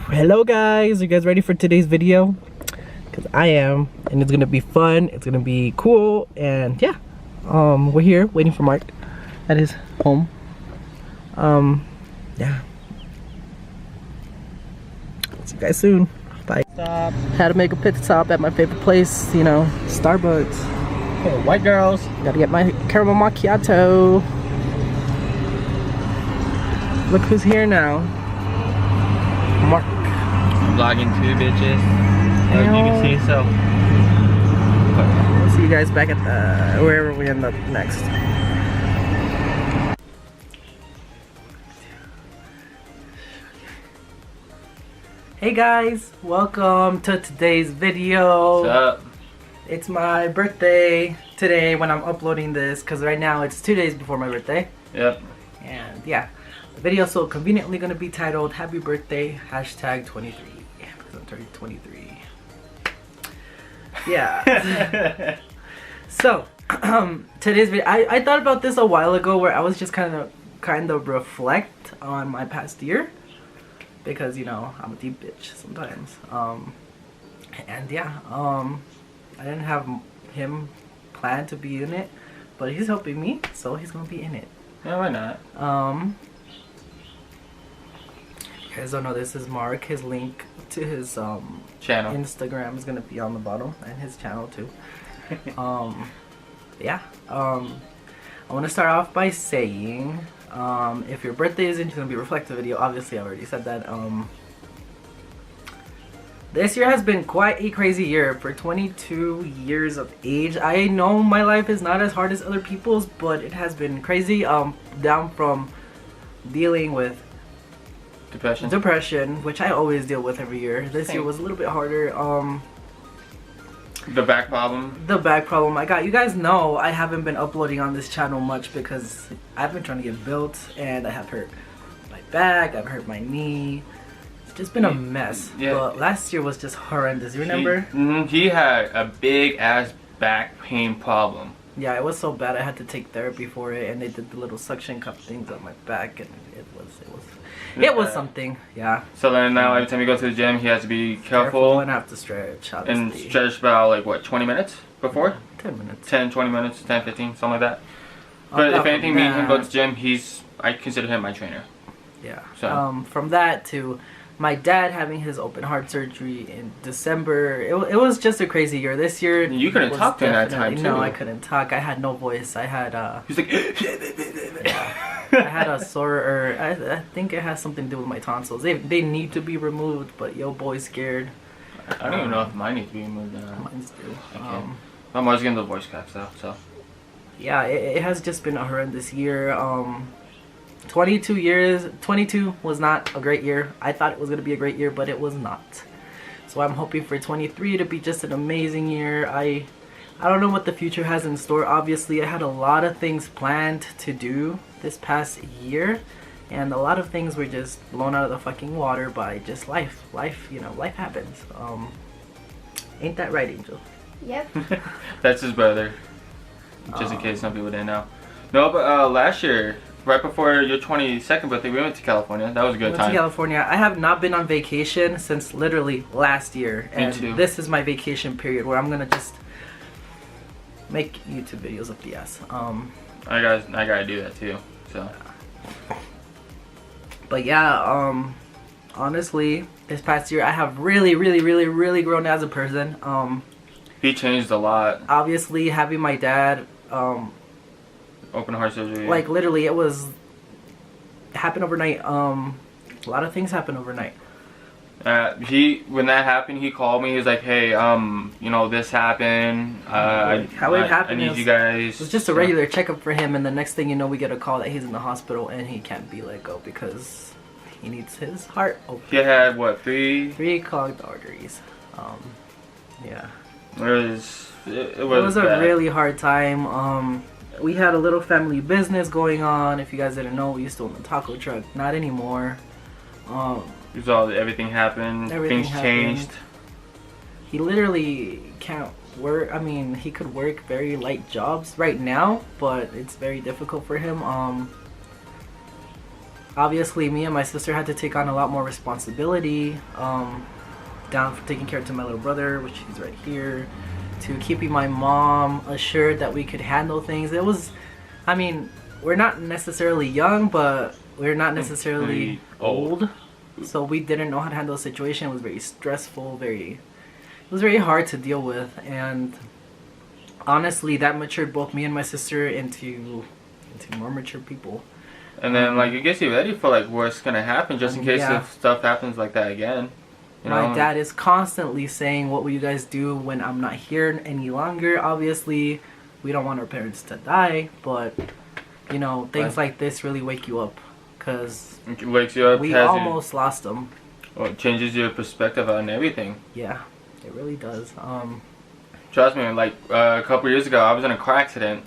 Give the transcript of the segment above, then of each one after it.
Hello guys, you guys ready for today's video? Because I am, and it's gonna be fun, it's gonna be cool, and yeah. We're here waiting for Mark at his home. Yeah. See you guys soon. Bye. Stop. Had to make a pit stop at my favorite place, you know, Starbucks. Okay, white girls. Gotta get my caramel macchiato. Look who's here now. Mark. I'm vlogging too, bitches. As you can see, so. We'll see you guys back at the wherever we end up next. Hey guys, welcome to today's video. What's up? It's my birthday today when I'm uploading this, because right now it's 2 days before my birthday. Yep. And yeah, the video is so conveniently gonna be titled Happy Birthday #23 because I'm turning 23. Yeah. So today's video, I thought about this a while ago, where I was just kind of reflect on my past year, because you know I'm a deep bitch sometimes. And yeah, I didn't have him planned to be in it, but he's helping me, so he's gonna be in it. Yeah, why not? You guys don't know, this is Mark. His link to his Channel. Instagram is gonna be on the bottom, and his channel too. Yeah. I want to start off by saying, if your birthday isn't gonna be a reflective video, obviously I already said that. This year has been quite a crazy year. For 22 years of age, I know my life is not as hard as other people's, but it has been crazy. Down from dealing with depression, which I always deal with every year. This year was a little bit harder. The back problem. The back problem I got. You guys know I haven't been uploading on this channel much because I've been trying to get built, and I have hurt my back, I've hurt my knee. It's just been a mess. Yeah. But last year was just horrendous. You remember? He had a big ass back pain problem. Yeah, it was so bad I had to take therapy for it, and they did the little suction cup things on my back, and it was something. Yeah. So then now every time you go to the gym, he has to be careful and have to stretch, obviously. And stretch about like what, 20 minutes before? 10 minutes. 10, 20 minutes, 10, 15, something like that. But if anything, me and him go to the gym, I consider him my trainer. Yeah. So from that to my dad having his open heart surgery in December, it was just a crazy year. This year, you couldn't talk during that time too. No, I couldn't talk. I had no voice. I had He's like. I had a sore, I think it has something to do with my tonsils. They need to be removed, but yo boy's scared. I don't even know if mine needs to be removed. Mine's do. I'm always getting the voice cracks though, so. Yeah, it has just been a horrendous year. 22 was not a great year. I thought it was going to be a great year, but it was not. So I'm hoping for 23 to be just an amazing year. I don't know what the future has in store. Obviously, I had a lot of things planned to do this past year, and a lot of things were just blown out of the fucking water by just life. You know, life happens. Ain't that right, Angel? Yep. That's his brother. Just in case some people didn't know. No, but last year, right before your 22nd birthday, we went to California. That was a good time. We went to California. I have not been on vacation since literally last year. And this is my vacation period where I'm gonna just make YouTube videos up the ass. I gotta do that too. So. But yeah, honestly, this past year I have really grown as a person. He changed a lot. Obviously, having my dad. Open heart surgery. Like literally, it happened overnight. A lot of things happened overnight. When that happened, he called me. He was like, "Hey, you know, this happened. How it happened? I need you guys." It was just a regular checkup for him, and the next thing you know, we get a call that he's in the hospital and he can't be let go because he needs his heart open. He had what, three clogged arteries. Yeah. It was a really hard time. We had a little family business going on. If you guys didn't know, we used to own a taco truck. Not anymore. Everything happened. Things changed. He literally can't work. I mean, he could work very light jobs right now, but it's very difficult for him. obviously me and my sister had to take on a lot more responsibility, down for taking care to my little brother, which he's right here, to keeping my mom assured that we could handle things. It was, I mean, we're not necessarily young, but we're not necessarily old, so we didn't know how to handle the situation. It was very stressful, it was very hard to deal with, and honestly that matured both me and my sister into more mature people. And then like it gets you ready for like what's gonna happen, just in case yeah. if stuff happens like that again. You know? My dad is constantly saying, what will you guys do when I'm not here any longer? Obviously we don't want our parents to die, but you know, things like this really wake you up, because it wakes you up. We almost lost them. Well, it changes your perspective on everything. Yeah, it really does. Trust me, like a couple years ago I was in a car accident.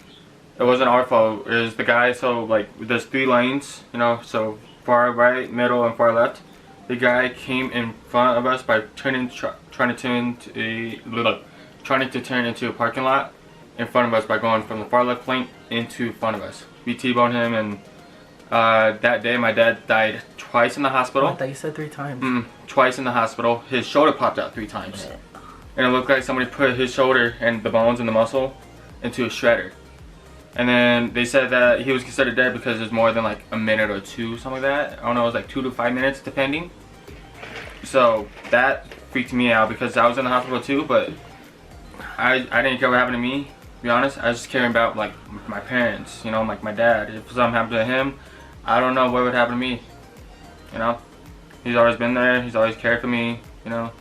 It wasn't our fault. It was the guy. So like there's 3 lanes, you know, so far right, middle, and far left. The guy came in front of us by trying to turn into a parking lot in front of us by going from the far left lane into front of us. We T-boned him, and that day my dad died twice in the hospital. I thought you said 3 times. Twice in the hospital. His shoulder popped out 3 times. Yeah. And it looked like somebody put his shoulder and the bones and the muscle into a shredder. And then they said that he was considered dead because there's more than like a minute or 2, something like that. I don't know, it was like 2 to 5 minutes depending. So that freaked me out because I was in the hospital too, but I didn't care what happened to me, to be honest. I was just caring about like my parents, you know, like my dad. If something happened to him, I don't know what would happen to me, you know. He's always been there, he's always cared for me, you know.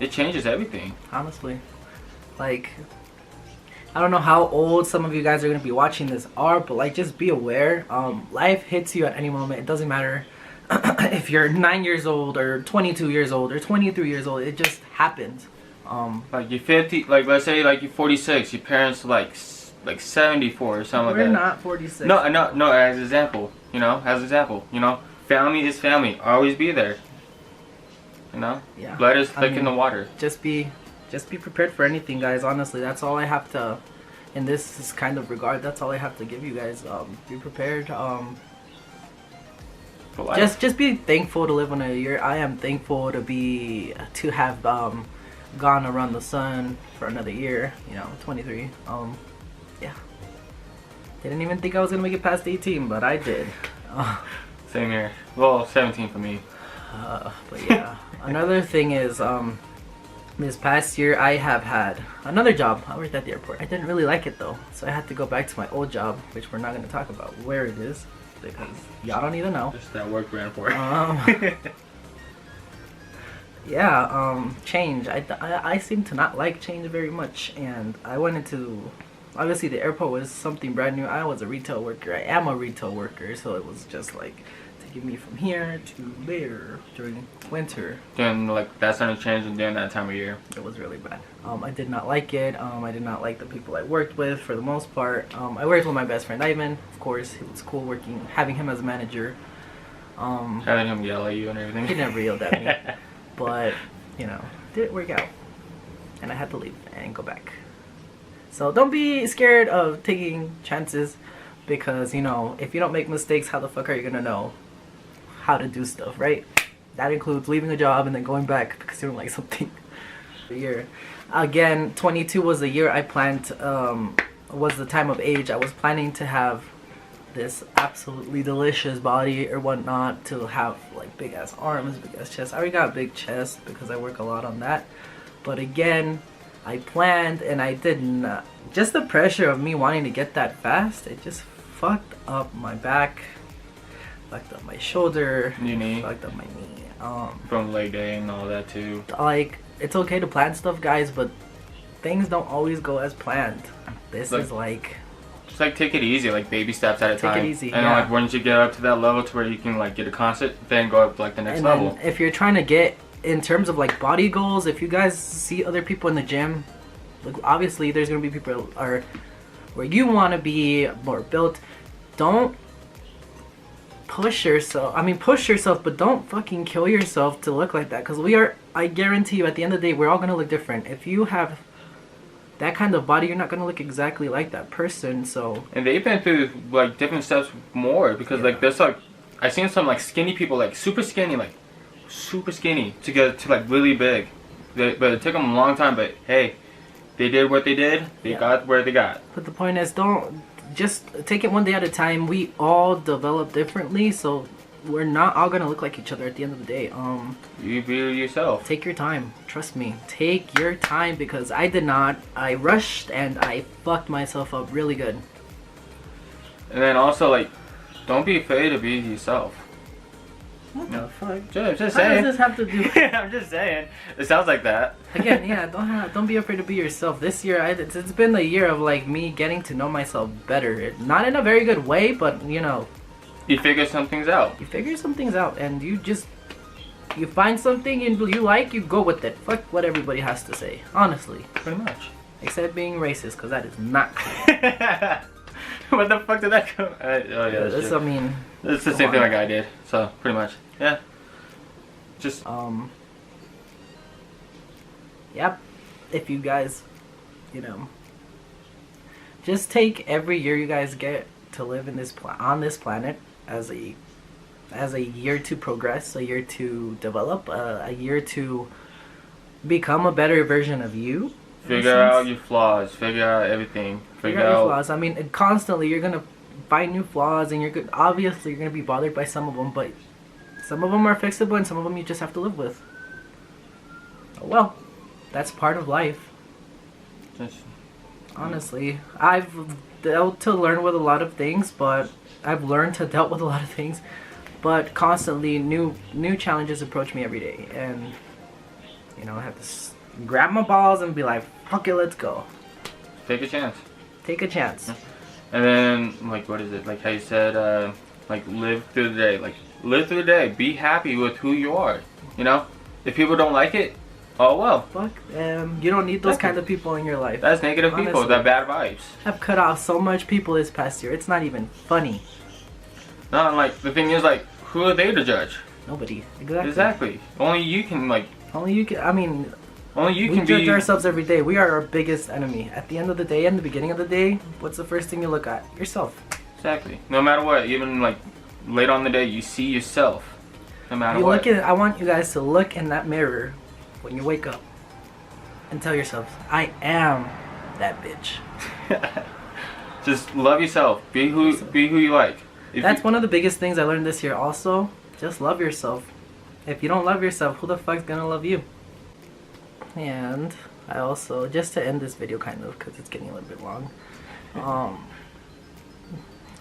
It changes everything. Honestly, like, I don't know how old some of you guys are going to be watching this are, but like, just be aware. Life hits you at any moment. It doesn't matter if you're 9 years old or 22 years old or 23 years old. It just happens. Like you're 50, like let's say like you're 46, your parents like 74 or something like that. We're not 46. No, as an example, you know, family is family. Always be there. You know? Yeah. Blood is thick in the water. Just be prepared for anything, guys. Honestly, that's all I have to, in this kind of regard, that's all I have to give you guys. Be prepared. Just be thankful to live in a year. I am thankful to have gone around the sun for another year. You know, 23. Yeah. Didn't even think I was gonna make it past 18, but I did. Same here. Well, 17 for me. But yeah. Another thing is, this past year I have had another job. I worked at the airport. I didn't really like it though, so I had to go back to my old job, which we're not going to talk about where it is because y'all don't even know. Just that work ran for it. Yeah, change. I seem to not like change very much, and I went into, obviously the airport was something brand new. I was a retail worker. I am a retail worker, so it was just like taking me from here to there during winter. During like that sudden change and during that time of year. It was really bad. I did not like it. I did not like the people I worked with for the most part. I worked with my best friend Ivan, of course. It was cool having him as a manager. Having him yell at you and everything. He never yelled at me. But, you know, didn't work out. And I had to leave and go back. So don't be scared of taking chances, because, you know, if you don't make mistakes, how the fuck are you gonna know how to do stuff, right? That includes leaving a job and then going back because you don't like something. The year. Again, 22 was the year I planned, was the time of age I was planning to have this absolutely delicious body or whatnot, to have like big ass arms, big ass chest. I already got a big chest because I work a lot on that. But again, I planned and I didn't. Just the pressure of me wanting to get that fast, it just fucked up my back, fucked up my shoulder, your knee, fucked up my knee. From leg day and all that too. Like, it's okay to plan stuff, guys, but things don't always go as planned. This is like, just like take it easy, like baby steps at a time. Take it easy, and yeah. like once you get up to that level to where you can like get a concert, then go up to like the next level. Then if you're trying to get in terms of like body goals, if you guys see other people in the gym, like obviously there's gonna be people are where you want to be more built. Don't push yourself. I mean, push yourself, but don't fucking kill yourself to look like that. Because I guarantee you, at the end of the day, we're all gonna look different. If you have that kind of body, you're not gonna look exactly like that person. So. And they've been through like different steps more, because like there's like I seen some like skinny people, like super skinny to get to like really big. But it took them a long time. But hey, they did what they did. They got where they got. But the point is, don't just take it one day at a time. We all develop differently, so we're not all gonna look like each other at the end of the day. You be yourself. Take your time. Trust me. Take your time, because I did not. I rushed and I fucked myself up really good. And then also, like, don't be afraid to be yourself. What the fuck? Just How saying. does this have to do? I'm just saying. It sounds like that. Again, yeah. Don't be afraid to be yourself. This year, it's been a year of like me getting to know myself better. Not in a very good way, but you know. You figure some things out. You figure some things out, and you find something you like, you go with it. Fuck what everybody has to say. Honestly. Pretty much. Except being racist, because that is not cool. What the fuck did that come? Oh yeah, that's true. I mean, it's the same thing my guy did. So pretty much, yeah. Just yep. If you guys, you know, just take every year you guys get to live in this on this planet as a year to progress, a year to develop, a year to become a better version of you. Figure out your flaws. Figure out everything. Figure out your flaws. I mean, constantly you're gonna find new flaws, and obviously you're gonna be bothered by some of them, but some of them are fixable, and some of them you just have to live with. Oh, well, that's part of life. Honestly, I've dealt to learn with a lot of things, but I've learned to dealt with a lot of things, but constantly new challenges approach me every day, and you know, I have to grab my balls and be like, fuck it, let's go. Take a chance. Take a chance. And then, like, what is it? Like how you said, like, live through the day. Like, live through the day. Be happy with who you are. You know? If people don't like it, oh well. Fuck them. You don't need those kind of people in your life. That's negative people. That bad vibes. I've cut off so much people this past year. It's not even funny. No, like, the thing is, like, who are they to judge? Nobody. Exactly. Only you can, like... Only you can, I mean... Only you can We judge ourselves every day. We are our biggest enemy. At the end of the day, in the beginning of the day, what's the first thing you look at? Yourself. Exactly. No matter what, even like later on in the day, you see yourself. No matter what. I want you guys to look in that mirror when you wake up and tell yourselves, I am that bitch. Just love yourself. Be who you like. That's one of the biggest things I learned this year also. Just love yourself. If you don't love yourself, who the fuck's gonna love you? And I also, just to end this video kind of, because it's getting a little bit long, I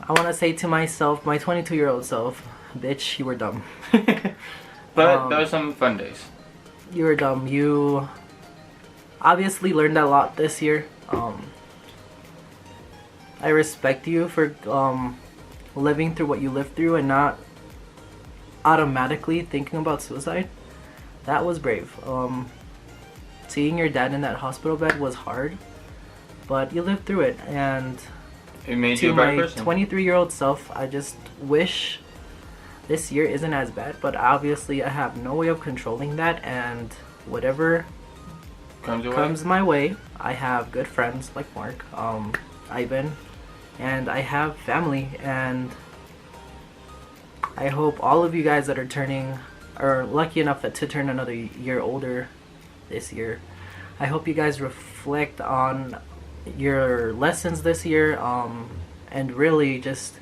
want to say to myself, my 22-year-old self, bitch, you were dumb. But there were some fun days. You were dumb. You obviously learned a lot this year. I respect you for living through what you lived through and not automatically thinking about suicide. That was brave. Seeing your dad in that hospital bed was hard, but you lived through it, and it made you a better person. To my 23-year-old self, I just wish this year isn't as bad, but obviously I have no way of controlling that, and whatever comes my way, I have good friends like Mark, Ivan, and I have family, and I hope all of you guys that are lucky enough to turn another year older this year, I hope you guys reflect on your lessons this year, and really just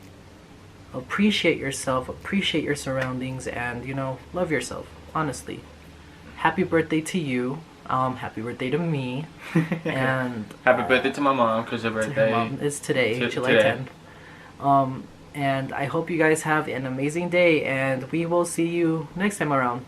appreciate yourself, appreciate your surroundings, and you know, love yourself, honestly. Happy birthday to you, happy birthday to me, and happy birthday to my mom, because her birthday is today, July 10th. And I hope you guys have an amazing day, and we will see you next time around.